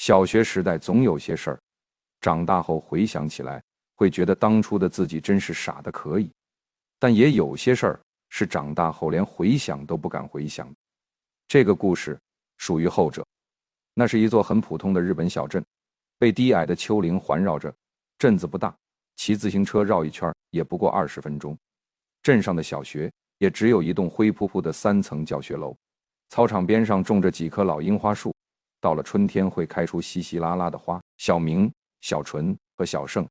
小学时代总有些事儿，长大后回想起来，会觉得当初的自己真是傻得可以。但也有些事儿是长大后连回想都不敢回想的。这个故事属于后者。那是一座很普通的日本小镇，被低矮的丘陵环绕着，镇子不大，骑自行车绕一圈也不过20分钟。镇上的小学也只有一栋灰扑扑的3层教学楼，操场边上种着几棵老樱花树，到了春天会开出稀稀拉拉的花。小明、小纯和小盛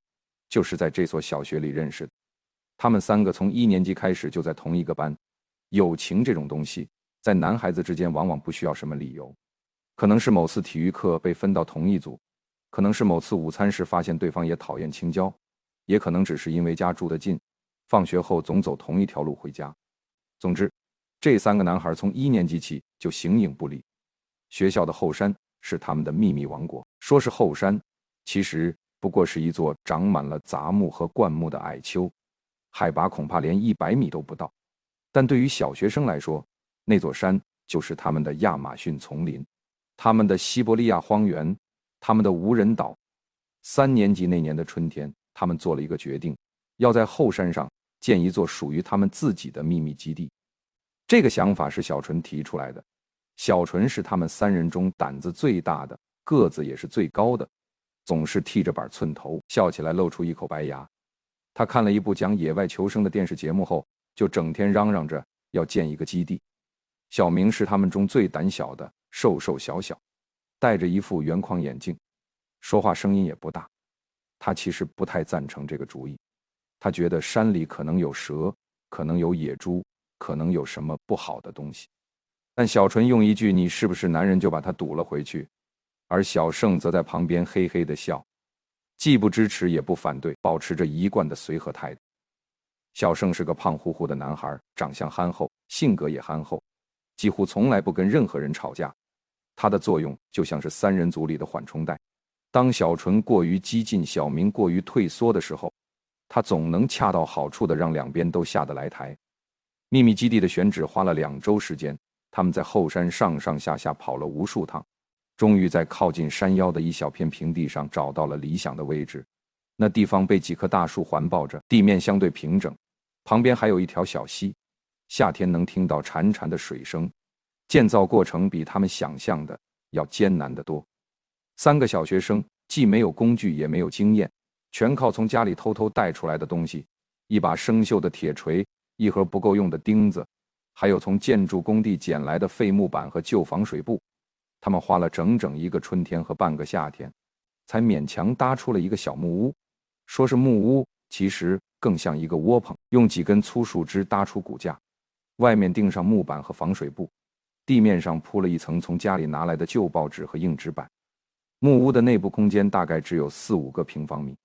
就是在这所小学里认识的。他们3个从1年级开始就在同一个班。友情这种东西，在男孩子之间往往不需要什么理由，可能是某次体育课被分到同一组，可能是某次午餐时发现对方也讨厌青椒，也可能只是因为家住得近，放学后总走同一条路回家。总之，这3个男孩从1年级起就形影不离。学校的后山是他们的秘密王国。说是后山，其实不过是一座长满了杂木和灌木的矮丘，海拔恐怕连100米都不到。但对于小学生来说，那座山就是他们的亚马逊丛林，他们的西伯利亚荒原，他们的无人岛。3年级那年的春天，他们做了一个决定，要在后山上建一座属于他们自己的秘密基地。这个想法是小纯提出来的。小纯是他们3人中胆子最大的，个子也是最高的，总是剃着板寸头，笑起来露出一口白牙。他看了一部讲野外求生的电视节目后，就整天嚷嚷着要建一个基地。小明是他们中最胆小的，瘦瘦小小，戴着一副圆框眼镜，说话声音也不大。他其实不太赞成这个主意，他觉得山里可能有蛇，可能有野猪，可能有什么不好的东西。但小纯用一句你是不是男人就把他堵了回去，而小盛则在旁边嘿嘿地笑，既不支持也不反对，保持着一贯的随和态度。小盛是个胖乎乎的男孩，长相憨厚，性格也憨厚，几乎从来不跟任何人吵架。他的作用就像是3人组里的缓冲带，当小纯过于激进，小明过于退缩的时候，他总能恰到好处地让两边都下得来台。秘密基地的选址花了2周时间，他们在后山上上下下跑了无数趟，终于在靠近山腰的一小片平地上找到了理想的位置。那地方被几棵大树环抱着，地面相对平整，旁边还有一条小溪，夏天能听到潺潺的水声。建造过程比他们想象的要艰难得多。3个小学生既没有工具也没有经验，全靠从家里偷偷带出来的东西，一把生锈的铁锤，一盒不够用的钉子，还有从建筑工地捡来的废木板和旧防水布。他们花了整整1个春天和半个夏天，才勉强搭出了一个小木屋。说是木屋，其实更像一个窝棚，用几根粗树枝搭出骨架，外面钉上木板和防水布，地面上铺了一层从家里拿来的旧报纸和硬纸板。木屋的内部空间大概只有4-5个平方米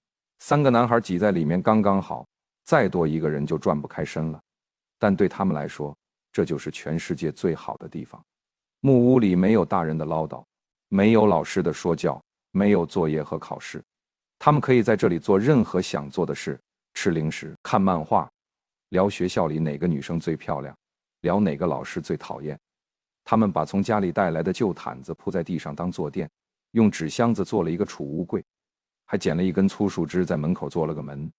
，3个男孩挤在里面刚刚好，再多1个人就转不开身了。但对他们来说，这就是全世界最好的地方。木屋里没有大人的唠叨，没有老师的说教，没有作业和考试。他们可以在这里做任何想做的事，吃零食，看漫画，聊学校里哪个女生最漂亮，聊哪个老师最讨厌。他们把从家里带来的旧毯子铺在地上当坐垫，用纸箱子做了一个储物柜，还捡了一根粗树枝在门口做了个门。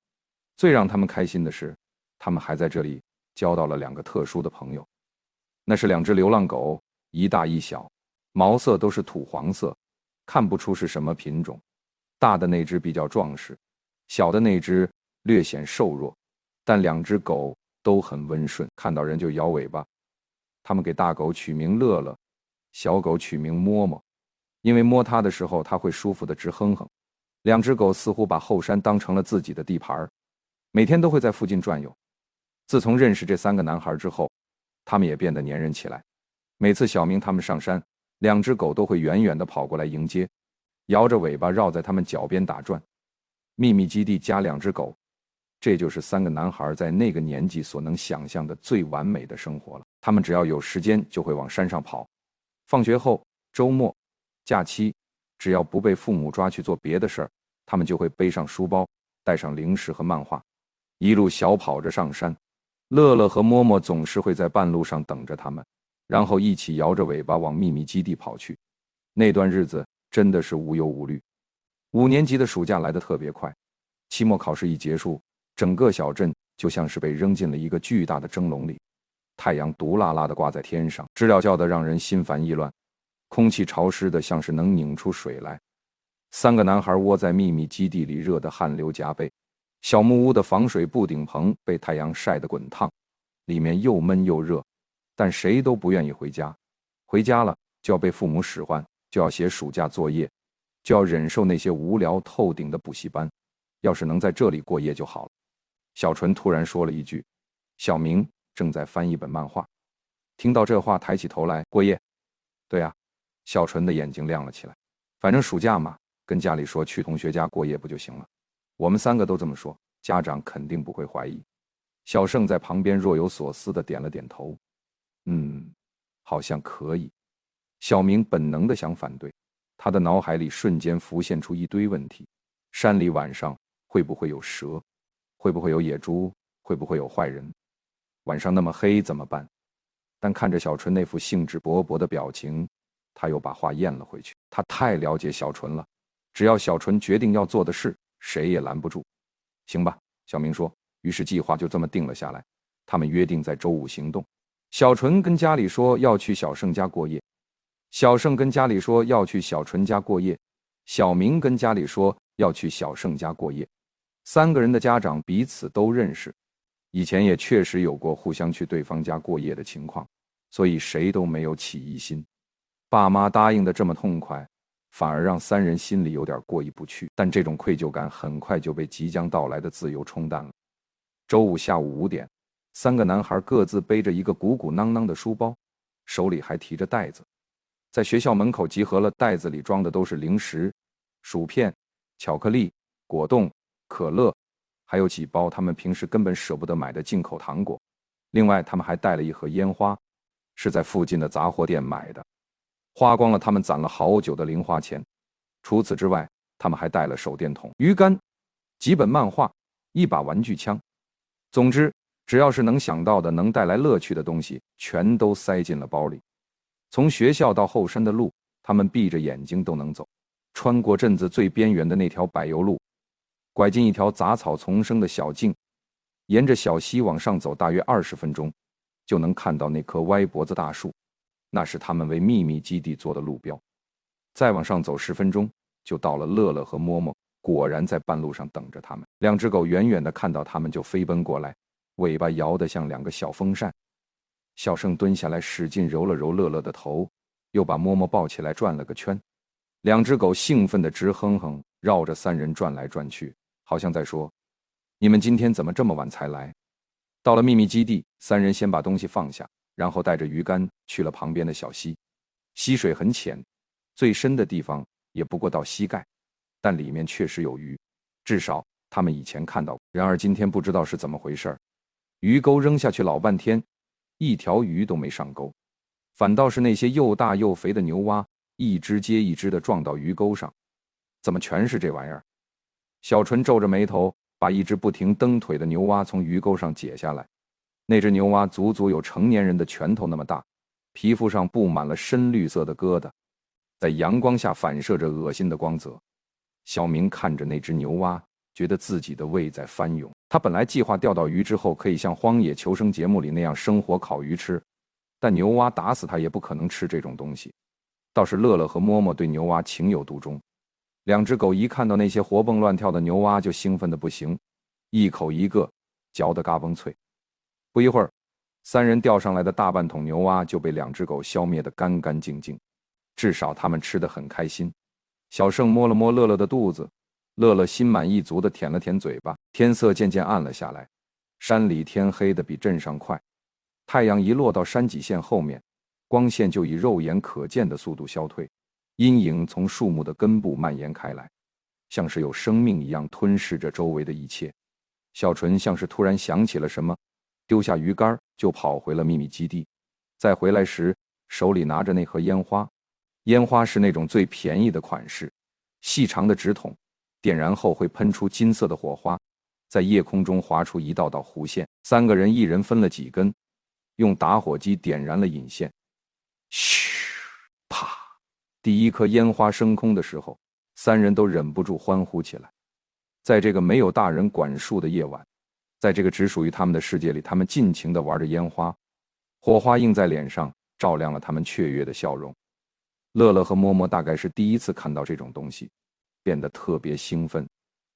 最让他们开心的是，他们还在这里交到了2个特殊的朋友。那是2只流浪狗，一大一小，毛色都是土黄色，看不出是什么品种。大的那只比较壮实，小的那只略显瘦弱，但2只狗都很温顺，看到人就摇尾巴。他们给大狗取名乐乐，小狗取名摸摸，因为摸它的时候它会舒服的直哼哼。2只狗似乎把后山当成了自己的地盘，每天都会在附近转悠。自从认识这3个男孩之后，他们也变得粘人起来。每次小明他们上山，2只狗都会远远地跑过来迎接，摇着尾巴绕在他们脚边打转。秘密基地加2只狗，这就是3个男孩在那个年纪所能想象的最完美的生活了。他们只要有时间就会往山上跑，放学后、周末、假期，只要不被父母抓去做别的事儿，他们就会背上书包，带上零食和漫画，一路小跑着上山。乐乐和摸摸总是会在半路上等着他们，然后一起摇着尾巴往秘密基地跑去。那段日子真的是无忧无虑。5年级的暑假来得特别快，期末考试一结束，整个小镇就像是被扔进了一个巨大的蒸笼里，太阳毒辣辣地挂在天上，知了叫得让人心烦意乱，空气潮湿的像是能拧出水来。3个男孩窝在秘密基地里，热得汗流浃背。小木屋的防水布顶棚被太阳晒得滚烫，里面又闷又热，但谁都不愿意回家。回家了就要被父母使唤，就要写暑假作业，就要忍受那些无聊透顶的补习班。要是能在这里过夜就好了。小纯突然说了一句。小明正在翻一本漫画，听到这话抬起头来，过夜？对啊，小纯的眼睛亮了起来。反正暑假嘛，跟家里说去同学家过夜不就行了？我们3个都这么说，家长肯定不会怀疑。小盛在旁边若有所思地点了点头。好像可以。小明本能地想反对，他的脑海里瞬间浮现出一堆问题。山里晚上会不会有蛇？会不会有野猪？会不会有坏人？晚上那么黑怎么办？但看着小纯那副兴致勃勃的表情，他又把话咽了回去。他太了解小纯了，只要小纯决定要做的事，谁也拦不住。行吧，小明说。于是计划就这么定了下来。他们约定在周5行动。小纯跟家里说要去小盛家过夜，小盛跟家里说要去小纯家过夜，小明跟家里说要去小盛家过夜。3个人的家长彼此都认识，以前也确实有过互相去对方家过夜的情况，所以谁都没有起疑心。爸妈答应的这么痛快，反而让3人心里有点过意不去，但这种愧疚感很快就被即将到来的自由冲淡了。周5下午5点，3个男孩各自背着一个鼓鼓囊囊的书包，手里还提着袋子，在学校门口集合了。袋子里装的都是零食、薯片、巧克力、果冻、可乐，还有几包他们平时根本舍不得买的进口糖果。另外他们还带了一盒烟花，是在附近的杂货店买的，花光了他们攒了好久的零花钱。除此之外，他们还带了手电筒、鱼竿、几本漫画、一把玩具枪。总之，只要是能想到的能带来乐趣的东西，全都塞进了包里。从学校到后山的路，他们闭着眼睛都能走。穿过镇子最边缘的那条柏油路，拐进一条杂草丛生的小径，沿着小溪往上走，大约20分钟，就能看到那棵歪脖子大树，那是他们为秘密基地做的路标。再往上走10分钟，就到了乐乐和摸摸，果然在半路上等着他们。2只狗远远地看到他们就飞奔过来，尾巴摇得像2个小风扇。小盛蹲下来使劲揉了揉乐乐的头，又把摸摸抱起来转了个圈。2只狗兴奋地直哼哼，绕着3人转来转去，好像在说：你们今天怎么这么晚才来？到了秘密基地，3人先把东西放下，然后带着鱼竿去了旁边的小溪。溪水很浅，最深的地方也不过到膝盖，但里面确实有鱼，至少他们以前看到过。然而今天不知道是怎么回事，鱼钩扔下去老半天，一条鱼都没上钩，反倒是那些又大又肥的牛蛙一只接一只的撞到鱼钩上。怎么全是这玩意儿？小纯皱着眉头，把一只不停蹬腿的牛蛙从鱼钩上解下来。那只牛蛙足足有成年人的拳头那么大，皮肤上布满了深绿色的疙瘩，在阳光下反射着恶心的光泽。小明看着那只牛蛙，觉得自己的胃在翻涌。他本来计划钓到鱼之后可以像荒野求生节目里那样生火烤鱼吃，但牛蛙打死他也不可能吃这种东西。倒是乐乐和摸摸对牛蛙情有独钟，2只狗一看到那些活蹦乱跳的牛蛙就兴奋得不行，一口一个，嚼得嘎嘣脆。不一会儿，3人钓上来的大半桶牛蛙就被2只狗消灭得干干净净，至少他们吃得很开心。小盛摸了摸乐乐的肚子，乐乐心满意足地舔了舔嘴巴。天色渐渐暗了下来，山里天黑得比镇上快，太阳一落到山脊线后面，光线就以肉眼可见的速度消退，阴影从树木的根部蔓延开来，像是有生命一样吞噬着周围的一切。小纯像是突然想起了什么，丢下鱼竿就跑回了秘密基地。再回来时，手里拿着那盒烟花，烟花是那种最便宜的款式，细长的纸筒，点燃后会喷出金色的火花，在夜空中划出一道道弧线。3个人一人分了几根，用打火机点燃了引线。嘘，啪第一颗烟花升空的时候，三人都忍不住欢呼起来。在这个没有大人管束的夜晚，在这个只属于他们的世界里，他们尽情地玩着烟花，火花映在脸上，照亮了他们雀跃的笑容。乐乐和嬷嬷大概是第一次看到这种东西，变得特别兴奋，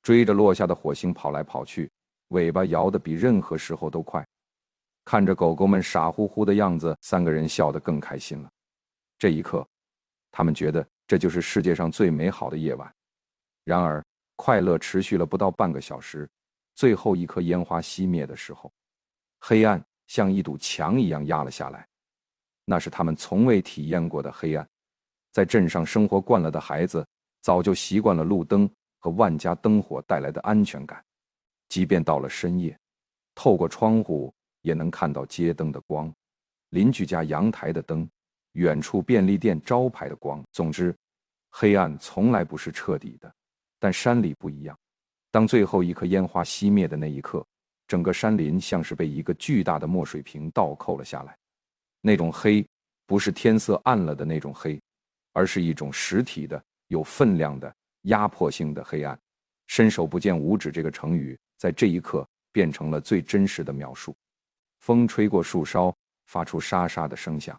追着落下的火星跑来跑去，尾巴摇得比任何时候都快。看着狗狗们傻乎乎的样子，三个人笑得更开心了。这一刻，他们觉得这就是世界上最美好的夜晚。然而，快乐持续了不到半个小时，最后一颗烟花熄灭的时候，黑暗像一堵墙一样压了下来。那是他们从未体验过的黑暗。在镇上生活惯了的孩子，早就习惯了路灯和万家灯火带来的安全感。即便到了深夜，透过窗户也能看到街灯的光，邻居家阳台的灯，远处便利店招牌的光。总之，黑暗从来不是彻底的。但山里不一样，当最后一颗烟花熄灭的那一刻，整个山林像是被一个巨大的墨水瓶倒扣了下来。那种黑，不是天色暗了的那种黑，而是一种实体的、有分量的、压迫性的黑暗。伸手不见五指这个成语，在这一刻变成了最真实的描述。风吹过树梢，发出沙沙的声响。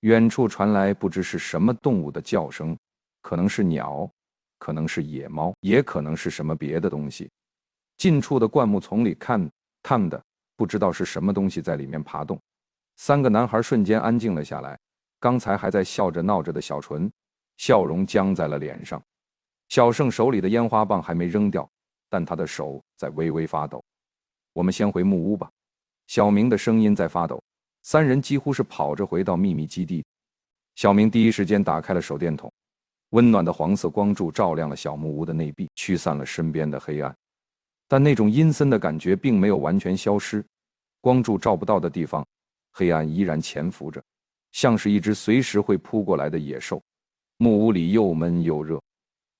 远处传来不知是什么动物的叫声，可能是鸟，可能是野猫，也可能是什么别的东西。近处的灌木丛里看的，不知道是什么东西在里面爬动。三个男孩瞬间安静了下来，刚才还在笑着闹着的小纯，笑容僵在了脸上。小盛手里的烟花棒还没扔掉，但他的手在微微发抖。我们先回木屋吧。小明的声音在发抖。三人几乎是跑着回到秘密基地。小明第一时间打开了手电筒，温暖的黄色光柱照亮了小木屋的内壁，驱散了身边的黑暗。但那种阴森的感觉并没有完全消失，光柱照不到的地方，黑暗依然潜伏着，像是一只随时会扑过来的野兽。木屋里又闷又热，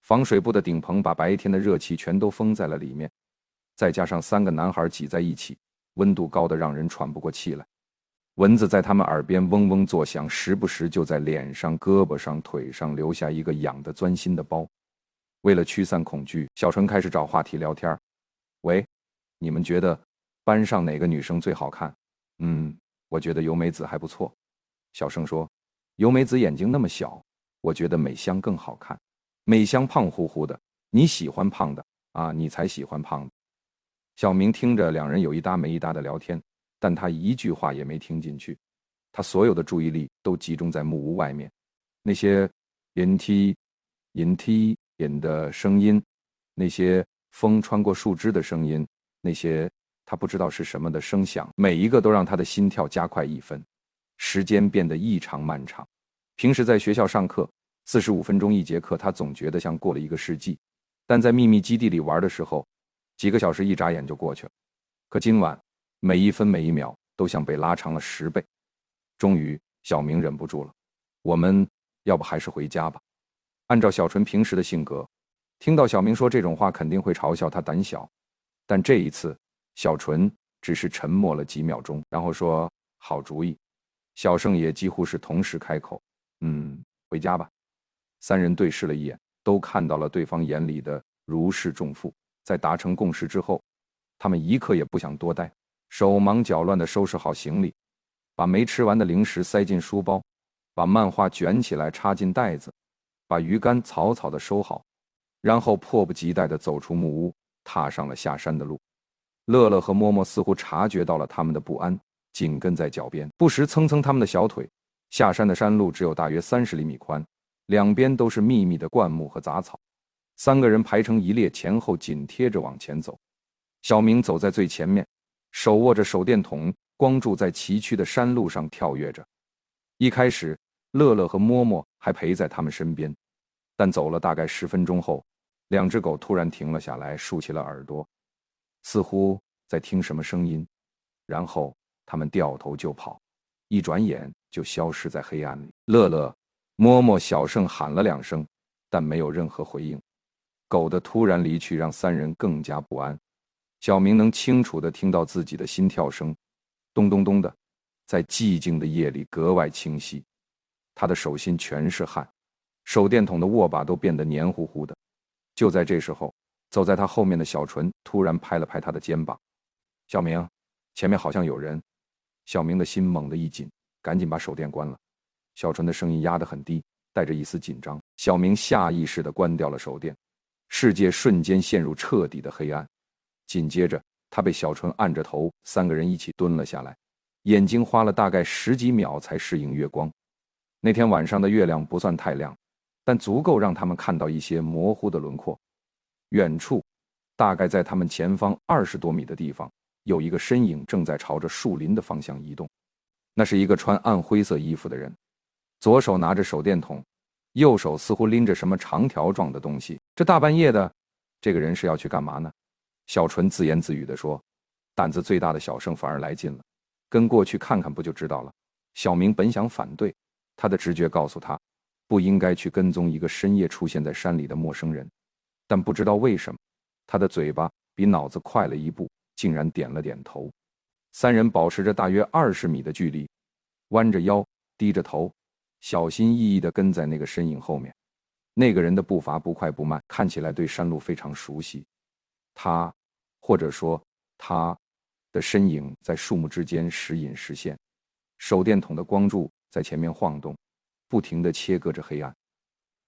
防水布的顶棚把白天的热气全都封在了里面，再加上三个男孩挤在一起，温度高得让人喘不过气来。蚊子在他们耳边嗡嗡作响，时不时就在脸上、胳膊上、腿上留下一个痒得钻心的包。为了驱散恐惧，小纯开始找话题聊天。喂，你们觉得班上哪个女生最好看？我觉得由美子还不错。小盛说，由美子眼睛那么小，我觉得美香更好看。美香胖乎乎的，你喜欢胖的啊？你才喜欢胖的。小明听着两人有一搭没一搭的聊天，但他一句话也没听进去。他所有的注意力都集中在木屋外面，那些引的声音，那些风穿过树枝的声音，那些他不知道是什么的声响，每一个都让他的心跳加快1分。时间变得异常漫长。平时在学校上课45分钟一节课，他总觉得像过了1个世纪，但在秘密基地里玩的时候，几个小时一眨眼就过去了。可今晚每1分每1秒都像被拉长了10倍。终于小明忍不住了，我们要不还是回家吧。按照小纯平时的性格，听到小明说这种话肯定会嘲笑他胆小，但这一次小纯只是沉默了几秒钟，然后说好主意。小盛也几乎是同时开口，回家吧。三人对视了一眼，都看到了对方眼里的如释重负。在达成共识之后，他们一刻也不想多待，手忙脚乱地收拾好行李，把没吃完的零食塞进书包，把漫画卷起来插进袋子，把鱼竿草草地收好，然后迫不及待地走出木屋，踏上了下山的路。乐乐和嬷嬷似乎察觉到了他们的不安，紧跟在脚边，不时蹭蹭他们的小腿。下山的山路只有大约30厘米宽，两边都是密密的灌木和杂草。三个人排成一列，前后紧贴着往前走。小明走在最前面，手握着手电筒，光柱在崎岖的山路上跳跃着。一开始，乐乐和嬷嬷还陪在他们身边，但走了大概10分钟后，两只狗突然停了下来，竖起了耳朵，似乎在听什么声音，然后他们掉头就跑，一转眼就消失在黑暗里。乐乐、嬷嬷、小盛喊了2声，但没有任何回应。狗的突然离去让三人更加不安。小明能清楚地听到自己的心跳声，咚咚咚的，在寂静的夜里格外清晰。他的手心全是汗，手电筒的握把都变得黏糊糊的。就在这时候，走在他后面的小纯突然拍了拍他的肩膀：“小明，前面好像有人。”小明的心猛地一紧，赶紧把手电关了。小纯的声音压得很低，带着一丝紧张。小明下意识地关掉了手电，世界瞬间陷入彻底的黑暗。紧接着，他被小纯按着头，三个人一起蹲了下来，眼睛花了大概10几秒才适应月光。那天晚上的月亮不算太亮，但足够让他们看到一些模糊的轮廓。远处，大概在他们前方20多米的地方，有一个身影正在朝着树林的方向移动。那是一个穿暗灰色衣服的人，左手拿着手电筒，右手似乎拎着什么长条状的东西。这大半夜的，这个人是要去干嘛呢？小纯自言自语地说。胆子最大的小胜反而来劲了，跟过去看看不就知道了。小明本想反对，他的直觉告诉他，不应该去跟踪一个深夜出现在山里的陌生人，但不知道为什么，他的嘴巴比脑子快了一步，竟然点了点头。三人保持着大约20米的距离，弯着腰，低着头，小心翼翼地跟在那个身影后面。那个人的步伐不快不慢，看起来对山路非常熟悉。他，或者说他的身影在树木之间时隐时现，手电筒的光柱在前面晃动，不停地切割着黑暗。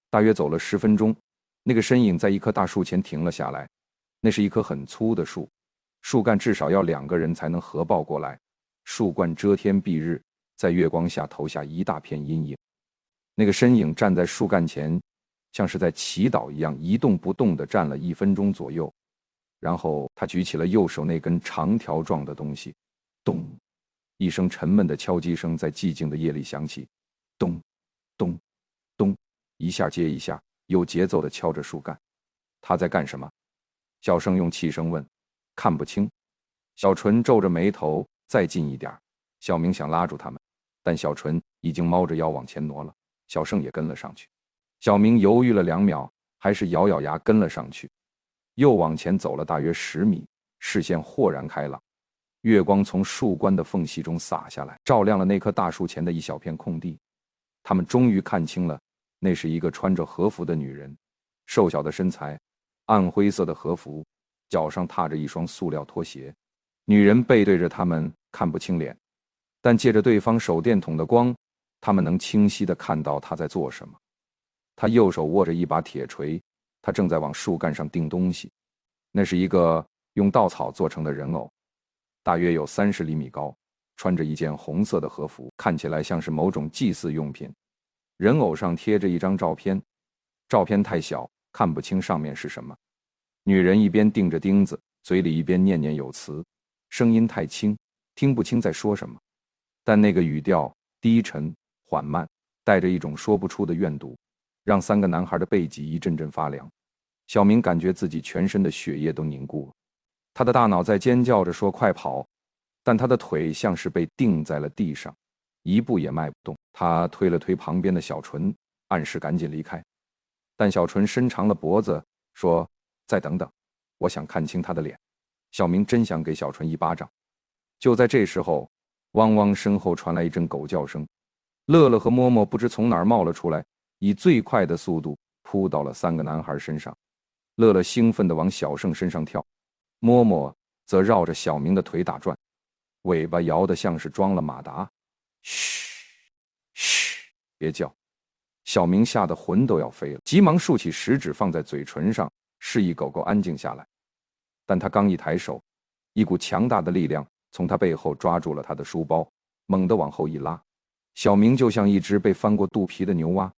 大约走了10分钟，那个身影在一棵大树前停了下来。那是一棵很粗的树，树干至少要2个人才能合抱过来，树冠遮天蔽日，在月光下投下一大片阴影。那个身影站在树干前，像是在祈祷一样，一动不动地站了1分钟左右。然后他举起了右手那根长条状的东西，咚，一声沉闷的敲击声在寂静的夜里响起，咚，咚，咚，一下接一下，有节奏地敲着树干。他在干什么？小声用气声问。看不清。小纯皱着眉头，再近一点。小明想拉住他们，但小纯已经猫着腰往前挪了，小盛也跟了上去。小明犹豫了2秒，还是咬咬牙跟了上去。又往前走了大约10米，视线豁然开朗，月光从树冠的缝隙中洒下来，照亮了那棵大树前的一小片空地。他们终于看清了，那是一个穿着和服的女人，瘦小的身材，暗灰色的和服，脚上踏着一双塑料拖鞋。女人背对着他们，看不清脸，但借着对方手电筒的光，他们能清晰地看到她在做什么。她右手握着一把铁锤，他正在往树干上钉东西。那是一个用稻草做成的人偶，大约有30厘米高，穿着一件红色的和服，看起来像是某种祭祀用品。人偶上贴着一张照片，照片太小，看不清上面是什么。女人一边钉着钉子，嘴里一边念念有词，声音太轻，听不清在说什么，但那个语调低沉缓慢，带着一种说不出的怨毒，让3个男孩的背脊一阵阵发凉。小明感觉自己全身的血液都凝固了，他的大脑在尖叫着说快跑，但他的腿像是被钉在了地上，一步也迈不动。他推了推旁边的小纯，暗示赶紧离开，但小纯伸长了脖子说再等等，我想看清他的脸。小明真想给小纯一巴掌。就在这时候，汪汪身后传来一阵狗叫声，乐乐和嬷嬷不知从哪儿冒了出来，以最快的速度扑到了3个男孩身上。乐乐兴奋地往小盛身上跳，嬷嬷则绕着小明的腿打转，尾巴摇得像是装了马达。嘘，嘘，别叫！小明吓得魂都要飞了，急忙竖起食指放在嘴唇上，示意狗狗安静下来。但他刚一抬手，一股强大的力量从他背后抓住了他的书包，猛地往后一拉，小明就像一只被翻过肚皮的牛蛙，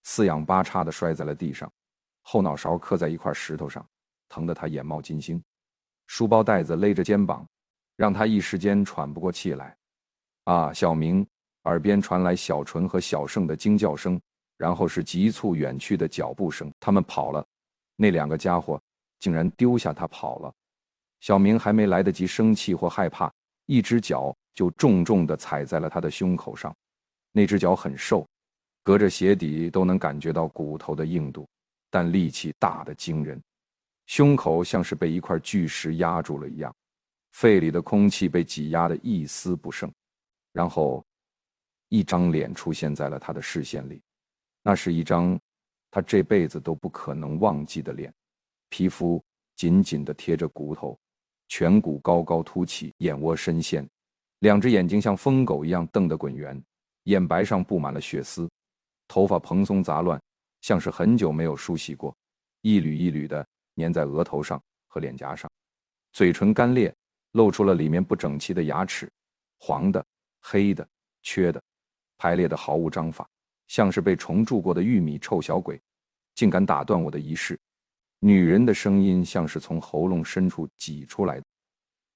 四仰八叉地摔在了地上，后脑勺磕在一块石头上，疼得他眼冒金星。书包带子勒着肩膀，让他一时间喘不过气来。啊！小明耳边传来小纯和小盛的惊叫声，然后是急促远去的脚步声。他们跑了，那2个家伙竟然丢下他跑了。小明还没来得及生气或害怕，一只脚就重重地踩在了他的胸口上。那只脚很瘦，隔着鞋底都能感觉到骨头的硬度，但力气大得惊人。胸口像是被一块巨石压住了一样，肺里的空气被挤压得一丝不剩。然后，一张脸出现在了他的视线里，那是一张他这辈子都不可能忘记的脸，皮肤紧紧地贴着骨头，颧骨高高凸起，眼窝深陷，两只眼睛像疯狗一样瞪得滚圆，眼白上布满了血丝，头发蓬松杂乱，像是很久没有梳洗过，一缕一缕的粘在额头上和脸颊上，嘴唇干裂，露出了里面不整齐的牙齿，黄的、黑的、缺的，排列的毫无章法，像是被虫蛀过的玉米臭小鬼，竟敢打断我的仪式。女人的声音像是从喉咙深处挤出来的，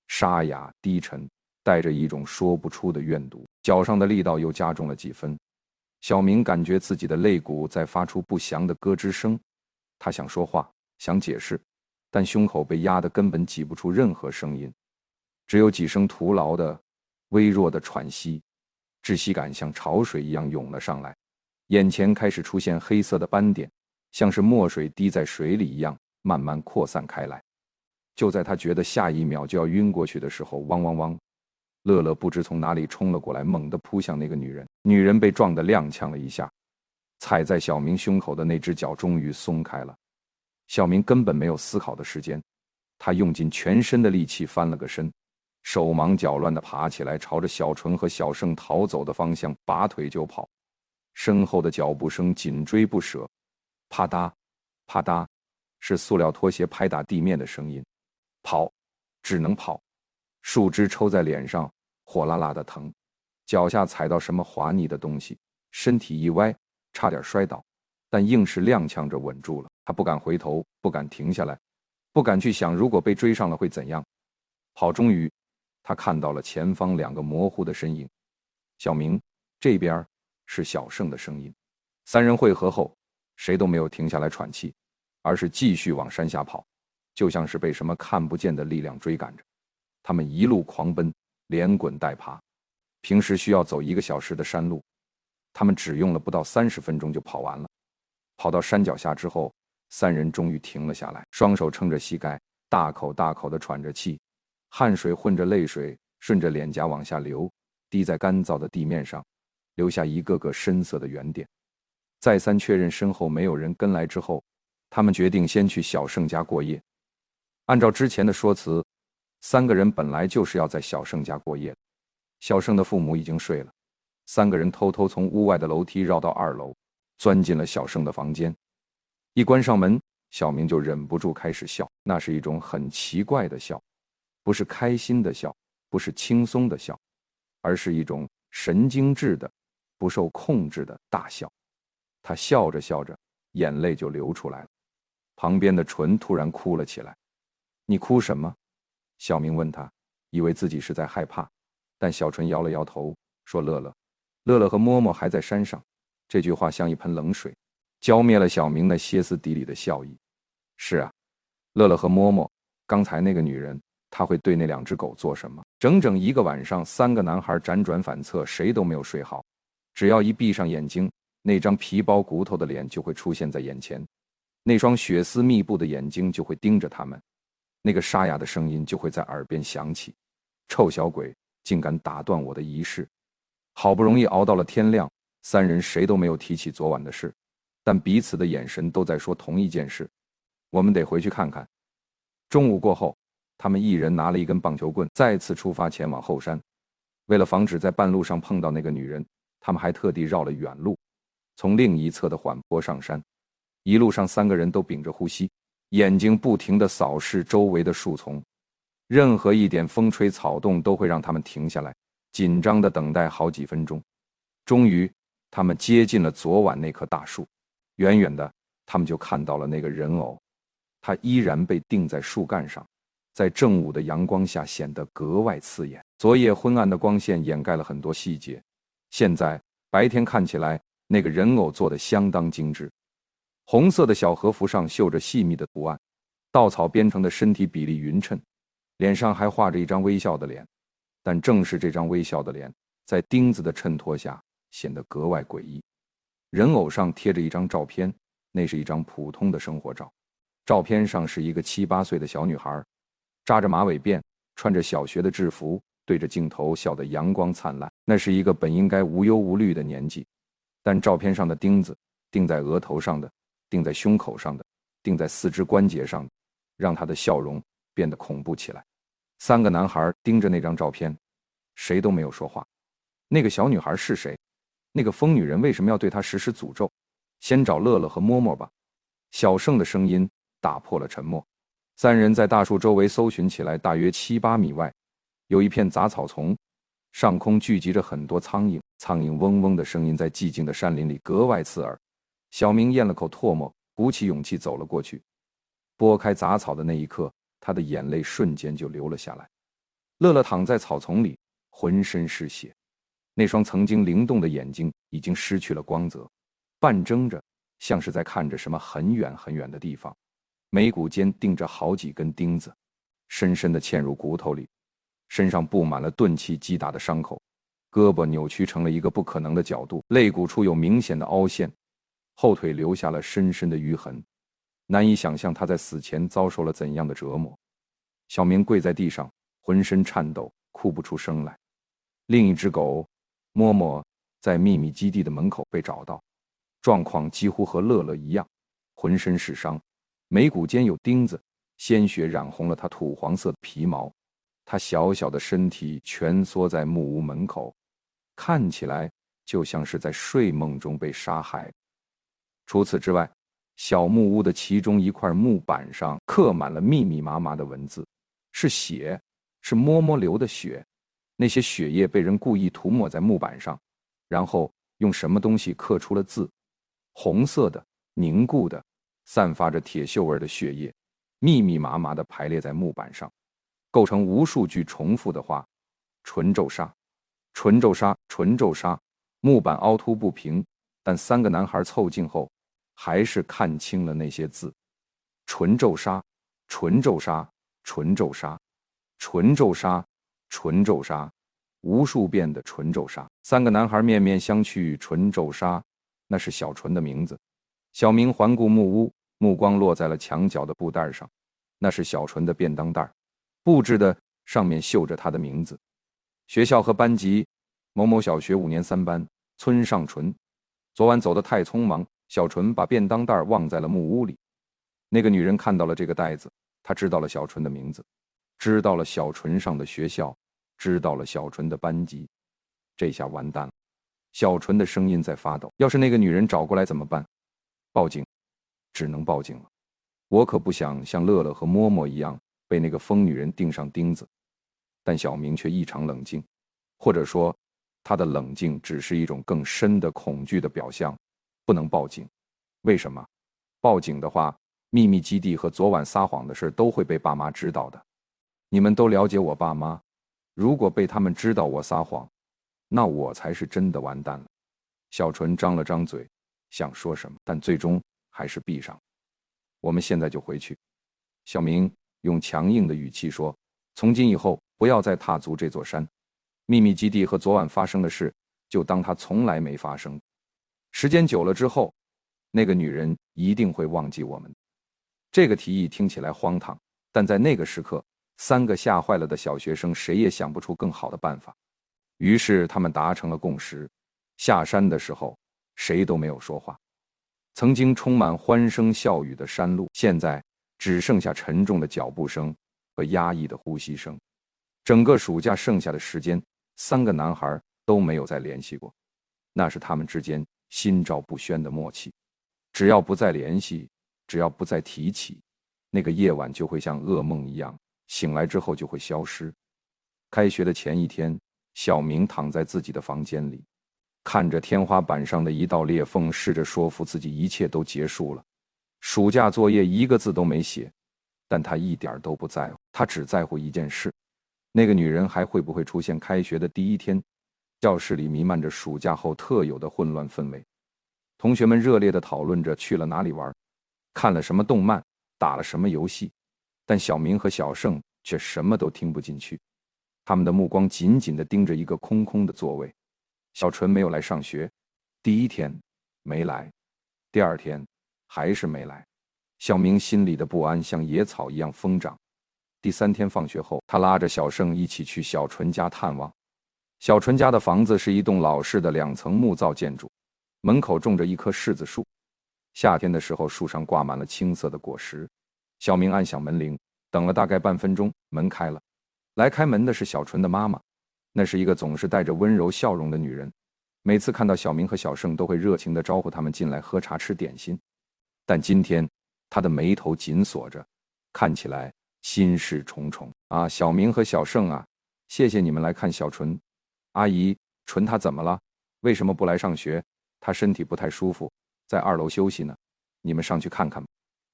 沙哑低沉，带着一种说不出的怨毒，脚上的力道又加重了几分。小明感觉自己的肋骨在发出不祥的咯吱声，他想说话，想解释，但胸口被压得根本挤不出任何声音，只有几声徒劳的、微弱的喘息，窒息感像潮水一样涌了上来，眼前开始出现黑色的斑点，像是墨水滴在水里一样慢慢扩散开来。就在他觉得下一秒就要晕过去的时候，汪汪汪，乐乐不知从哪里冲了过来，猛地扑向那个女人。女人被撞得踉跄了一下，踩在小明胸口的那只脚终于松开了。小明根本没有思考的时间，他用尽全身的力气翻了个身，手忙脚乱地爬起来，朝着小纯和小盛逃走的方向拔腿就跑。身后的脚步声紧追不舍，啪嗒啪嗒，是塑料拖鞋拍打地面的声音。跑，只能跑，树枝抽在脸上，火辣辣的疼，脚下踩到什么滑腻的东西，身体一歪，差点摔倒，但硬是踉跄着稳住了。他不敢回头，不敢停下来，不敢去想如果被追上了会怎样。好，终于他看到了前方两个模糊的身影，小明这边是小盛的声音。三人汇合后，谁都没有停下来喘气，而是继续往山下跑，就像是被什么看不见的力量追赶着。他们一路狂奔，连滚带爬，平时需要走1个小时的山路，他们只用了不到30分钟就跑完了。跑到山脚下之后，三人终于停了下来，双手撑着膝盖，大口大口地喘着气，汗水混着泪水顺着脸颊往下流，滴在干燥的地面上，留下一个个深色的圆点。再三确认身后没有人跟来之后，他们决定先去小盛家过夜。按照之前的说辞，3个人本来就是要在小盛家过夜的。小盛的父母已经睡了，3个人偷偷从屋外的楼梯绕到2楼，钻进了小盛的房间。一关上门，小明就忍不住开始笑，那是一种很奇怪的笑，不是开心的笑，不是轻松的笑，而是一种神经质的、不受控制的大笑。他笑着笑着，眼泪就流出来了。旁边的纯突然哭了起来。你哭什么？小明问他，以为自己是在害怕，但小纯摇了摇头，说乐乐。乐乐和嬷嬷还在山上。这句话像一盆冷水，浇灭了小明那歇斯底里的笑意。是啊，乐乐和嬷嬷，刚才那个女人，她会对那2只狗做什么？整整1个晚上，3个男孩辗转反侧，谁都没有睡好。只要一闭上眼睛，那张皮包骨头的脸就会出现在眼前，那双血丝密布的眼睛就会盯着他们，那个沙哑的声音就会在耳边响起。臭小鬼，竟敢打断我的仪式！好不容易熬到了天亮，3人谁都没有提起昨晚的事，但彼此的眼神都在说同一件事：我们得回去看看。中午过后，他们一人拿了一根棒球棍，再次出发前往后山。为了防止在半路上碰到那个女人，他们还特地绕了远路，从另一侧的缓坡上山。一路上3个人都屏着呼吸，眼睛不停地扫视周围的树丛，任何一点风吹草动都会让他们停下来，紧张地等待好几分钟。终于，他们接近了昨晚那棵大树，远远的，他们就看到了那个人偶，它依然被钉在树干上，在正午的阳光下显得格外刺眼。昨夜昏暗的光线掩盖了很多细节，现在白天看起来，那个人偶做得相当精致。红色的小和服上绣着细密的图案，稻草编成的身体比例匀称，脸上还画着一张微笑的脸。但正是这张微笑的脸，在钉子的衬托下显得格外诡异。人偶上贴着一张照片，那是一张普通的生活照。照片上是一个7、8岁的小女孩，扎着马尾辫，穿着小学的制服，对着镜头笑得阳光灿烂。那是一个本应该无忧无虑的年纪，但照片上的钉子，钉在额头上的，钉在胸口上的，钉在四肢关节上的，让他的笑容变得恐怖起来。3个男孩盯着那张照片，谁都没有说话。那个小女孩是谁？那个疯女人为什么要对她实施诅咒？先找乐乐和嬷嬷吧。小盛的声音打破了沉默。3人在大树周围搜寻起来，大约7、8米外，有一片杂草丛，上空聚集着很多苍蝇，苍蝇嗡嗡的声音在寂静的山林里格外刺耳。小明咽了口唾沫，鼓起勇气走了过去。拨开杂草的那一刻，他的眼泪瞬间就流了下来。乐乐躺在草丛里，浑身是血，那双曾经灵动的眼睛已经失去了光泽，半睁着，像是在看着什么很远很远的地方。眉骨间钉着好几根钉子，深深地嵌入骨头里，身上布满了钝器击打的伤口，胳膊扭曲成了一个不可能的角度，肋骨处有明显的凹陷，后腿留下了深深的淤痕。难以想象他在死前遭受了怎样的折磨。小明跪在地上，浑身颤抖，哭不出声来。另一只狗嬷嬷在秘密基地的门口被找到，状况几乎和乐乐一样，浑身是伤，眉骨间有钉子，鲜血染红了他土黄色的皮毛。他小小的身体蜷缩在木屋门口，看起来就像是在睡梦中被杀害。除此之外，小木屋的其中一块木板上刻满了密密麻麻的文字，是血，是嬷嬷流的血。那些血液被人故意涂抹在木板上，然后用什么东西刻出了字，红色的、凝固的、散发着铁锈味的血液，密密麻麻地排列在木板上，构成无数句重复的话：纯咒杀，纯咒杀，纯咒杀。木板凹凸不平，但3个男孩凑近后，还是看清了那些字：纯咒杀，纯咒杀，纯咒杀，纯咒杀，纯咒杀，无数遍的纯咒杀。3个男孩面面相觑，纯咒杀，那是小纯的名字。小明环顾木屋，目光落在了墙角的布袋上，那是小纯的便当袋，布置的上面绣着他的名字。学校和班级：某某小学5年3班，村上纯。昨晚走得太匆忙，小纯把便当袋忘在了木屋里。那个女人看到了这个袋子，她知道了小纯的名字，知道了小纯上的学校，知道了小纯的班级。这下完蛋了。小纯的声音在发抖，要是那个女人找过来怎么办？报警，只能报警了。我可不想像乐乐和嬷嬷一样被那个疯女人钉上钉子。但小明却异常冷静，或者说他的冷静只是一种更深的恐惧的表象。不能报警。为什么？报警的话，秘密基地和昨晚撒谎的事都会被爸妈知道的。你们都了解我爸妈，如果被他们知道我撒谎，那我才是真的完蛋了。小纯张了张嘴，想说什么，但最终还是闭上。我们现在就回去。小明用强硬的语气说，从今以后不要再踏足这座山，秘密基地和昨晚发生的事就当它从来没发生。时间久了之后，那个女人一定会忘记我们。这个提议听起来荒唐，但在那个时刻，3个吓坏了的小学生谁也想不出更好的办法。于是他们达成了共识，下山的时候谁都没有说话。曾经充满欢声笑语的山路，现在只剩下沉重的脚步声和压抑的呼吸声。整个暑假剩下的时间，3个男孩都没有再联系过，那是他们之间心照不宣的默契。只要不再联系，只要不再提起，那个夜晚就会像噩梦一样，醒来之后就会消失。开学的前一天，小明躺在自己的房间里，看着天花板上的一道裂缝，试着说服自己一切都结束了。暑假作业一个字都没写，但他一点都不在乎，他只在乎一件事：那个女人还会不会出现？开学的第一天，教室里弥漫着暑假后特有的混乱氛围。同学们热烈地讨论着去了哪里玩，看了什么动漫，打了什么游戏，但小明和小盛却什么都听不进去。他们的目光紧紧地盯着一个空空的座位。小纯没有来上学，第一天没来，第2天还是没来。小明心里的不安像野草一样疯长。第3天放学后，他拉着小盛一起去小纯家探望。小纯家的房子是一栋老式的2层木造建筑，门口种着一棵柿子树。夏天的时候，树上挂满了青色的果实。小明按响门铃，等了大概半分钟，门开了。来开门的是小纯的妈妈，那是一个总是带着温柔笑容的女人。每次看到小明和小盛，都会热情地招呼他们进来喝茶吃点心。但今天，她的眉头紧锁着，看起来心事重重。啊，小明和小盛啊，谢谢你们来看小纯。阿姨，纯她怎么了？为什么不来上学？她身体不太舒服，在2楼休息呢。你们上去看看吧。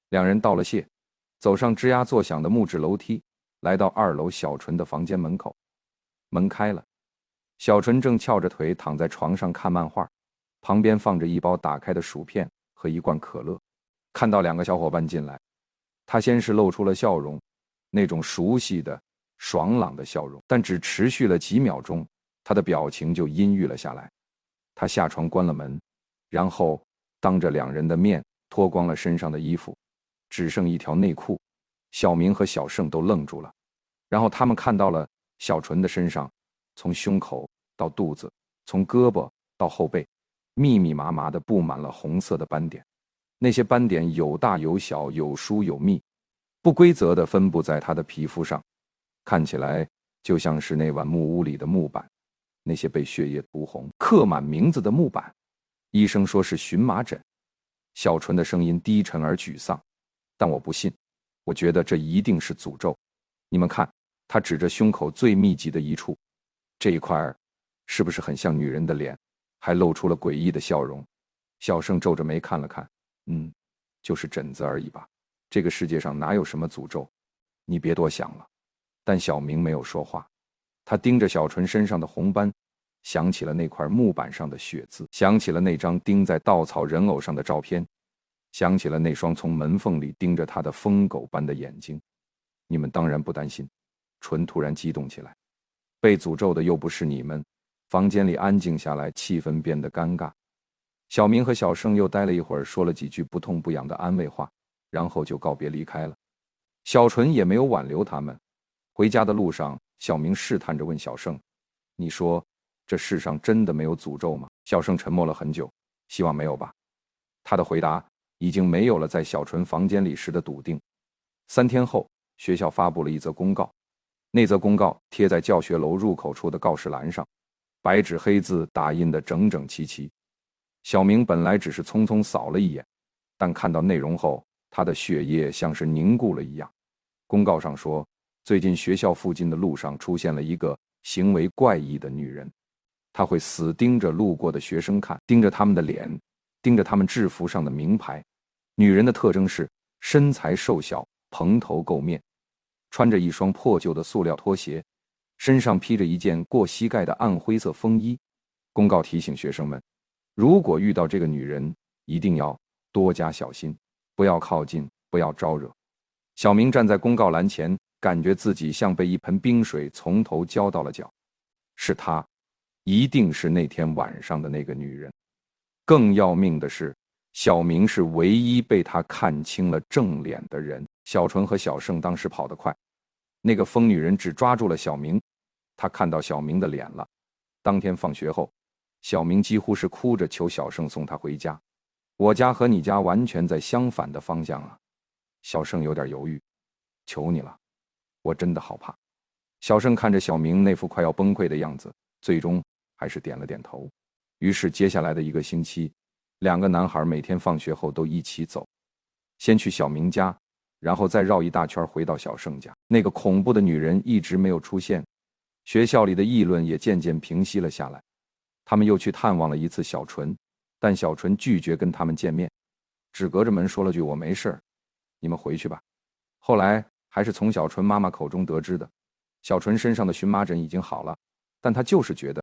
两人道了谢，走上吱呀作响的木质楼梯，来到2楼小纯的房间门口。门开了，小纯正翘着腿躺在床上看漫画，旁边放着一包打开的薯片和一罐可乐。看到2个小伙伴进来，他先是露出了笑容，那种熟悉的爽朗的笑容，但只持续了几秒钟，他的表情就阴郁了下来。他下床关了门，然后当着2人的面脱光了身上的衣服，只剩一条内裤。小明和小盛都愣住了，然后他们看到了小纯的身上，从胸口到肚子，从胳膊到后背，密密麻麻地布满了红色的斑点。那些斑点有大有小，有疏有密，不规则地分布在他的皮肤上，看起来就像是那晚木屋里的木板，那些被血液涂红、刻满名字的木板。医生说是荨麻疹。小纯的声音低沉而沮丧，但我不信，我觉得这一定是诅咒。你们看，他指着胸口最密集的一处，这一块是不是很像女人的脸？还露出了诡异的笑容。小盛皱着眉看了看，就是疹子而已吧，这个世界上哪有什么诅咒，你别多想了。但小明没有说话，他盯着小纯身上的红斑，想起了那块木板上的血渍，想起了那张钉在稻草人偶上的照片，想起了那双从门缝里盯着他的疯狗般的眼睛。你们当然不担心。纯突然激动起来，被诅咒的又不是你们。房间里安静下来，气氛变得尴尬。小明和小盛又待了一会儿，说了几句不痛不痒的安慰话，然后就告别离开了。小纯也没有挽留他们。回家的路上，小明试探着问小盛：“你说这世上真的没有诅咒吗？”小盛沉默了很久，希望没有吧。他的回答已经没有了在小纯房间里时的笃定。3天后，学校发布了一则公告，那则公告贴在教学楼入口处的告示栏上，白纸黑字打印得整整齐齐。小明本来只是匆匆扫了一眼，但看到内容后，他的血液像是凝固了一样。公告上说，最近学校附近的路上出现了一个行为怪异的女人，她会死盯着路过的学生看，盯着他们的脸，盯着他们制服上的名牌。女人的特征是身材瘦小，蓬头垢面，穿着一双破旧的塑料拖鞋，身上披着一件过膝盖的暗灰色风衣。公告提醒学生们，如果遇到这个女人，一定要多加小心，不要靠近，不要招惹。小明站在公告栏前，感觉自己像被一盆冰水从头浇到了脚。是她，一定是那天晚上的那个女人。更要命的是，小明是唯一被他看清了正脸的人。小纯和小盛当时跑得快，那个疯女人只抓住了小明，她看到小明的脸了。当天放学后，小明几乎是哭着求小盛送他回家。我家和你家完全在相反的方向啊。小盛有点犹豫，求你了，我真的好怕。小盛看着小明那副快要崩溃的样子，最终还是点了点头。于是接下来的1个星期，2个男孩每天放学后都一起走，先去小明家，然后再绕一大圈回到小盛家。那个恐怖的女人一直没有出现，学校里的议论也渐渐平息了下来。他们又去探望了一次小纯，但小纯拒绝跟他们见面，只隔着门说了句我没事，你们回去吧。后来还是从小纯妈妈口中得知的，小纯身上的荨麻疹已经好了，但她就是觉得